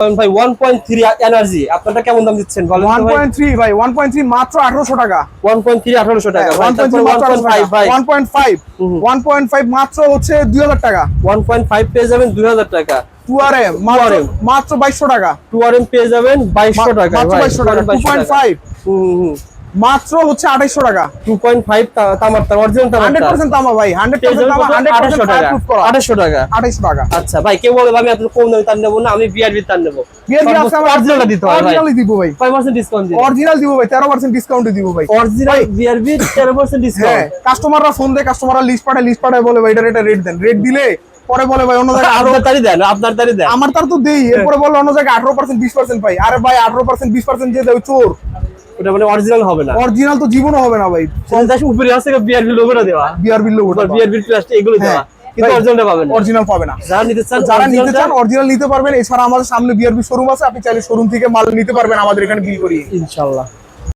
ভাই 1.3 এনার্জি আপনারা কেমন দাম দিচ্ছেন বলেন তো ভাই? 1.3 ভাই 1.3 মাত্র 1800 টাকা। 1.3 1800 টাকা ভাই। 1.3 মাত্র 1.5 ভাই 1.5 মাত্র হচ্ছে 2000 টাকা। 1.5 পেয়ে যাবেন 2000 টাকা। 2RM মাত্র 2200 টাকা। 2RM পেয়ে যাবেন 2200 টাকা মাত্র ভাই। 2200 টাকা। 2.5 মাত্র হচ্ছে 2800 টাকা। 2.5 তামার তার অরিজিনাল তামার 100% তামা ভাই, 100% তামা, 100% ফায়ারপ্রুফ করা। 2800 টাকা। 2800 টাকা। আচ্ছা ভাই, কেউ বলে আমি এত কম দামে তার নেব না, আমি বিআরবি তার নেব। বিআরবি আছে আমার, অরিজিনালটা দিতে হবে ভাই। অরিজিনালই দিব ভাই। 5% ডিসকাউন্ট দিন। অরিজিনাল দিব ভাই, 13% ডিসকাউন্ট দিব ভাই। Original BRB 13% discount. হ্যাঁ, কাস্টমাররা ফোন দেয়, কাস্টমাররা লিস্ট পাঠায় বলে ভাই এটা রেট দেন। রেট দিলে পরে বলে ভাই অন্য জায়গায় আপনার তারই দেন, আপনার তারই দেন। আমার তার তো দেই, এরপরে বলে অন্য জায়গায় 18% 20% পাই। আরে ভাই 18% 20% যে দেয় চোর। ওটা মানে অরিজিনাল হবে না। অরিজিনাল তো জীবনও হবে না ভাই। দেশ উপরে আছে বিআরবি লোগোটা দেওয়া, বিআরবি লোগোটা, বিআরবি প্লাস্টিক এগুলো দেওয়া, কিন্তু অরিজিনালটা পাবেন না। অরিজিনাল পাবে না। যারা নিতে চান অরিজিনাল নিতে পারবেন। এছাড়া আমাদের সামনে বিআরবি শোরুম আছে, আপনি চাইলে শোরুম থেকে মাল নিতে পারবেন আমাদের এখানে বিল করিয়ে। ইনশাআল্লাহ।